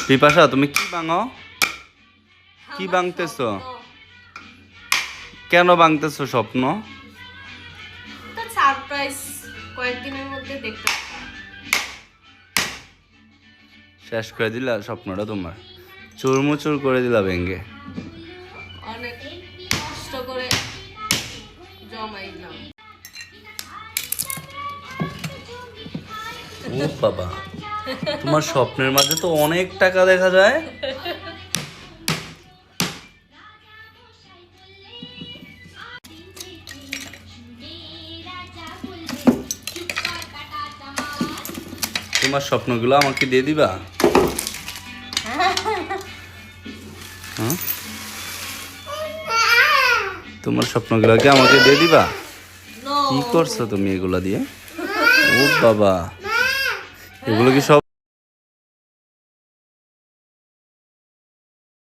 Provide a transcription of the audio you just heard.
পিপাসা তুমি কি ভাঙো? কি ভাঙতেছো? কেন ভাঙতেছো স্বপ্ন? সারপ্রাইজ কয়েকদিনের মধ্যে দেখতে শেষ করে দিলা স্বপ্নটা তোমার, চুরমুচুর করে দিলা ভেঙ্গে। অনেক কষ্ট করে জমাইলাম। ও বাবা, তোমার স্বপ্নের মাঝে তো অনেক টাকা দেখা যায়। তোমার স্বপ্নগুলো আমাকে দিয়ে দিবা? হ্যাঁ, তোমার স্বপ্নগুলোকে আমাকে দিয়ে দিবা? কি করছো তুমি এগুলা দিয়ে? ও বাবা, এগুলো কি সব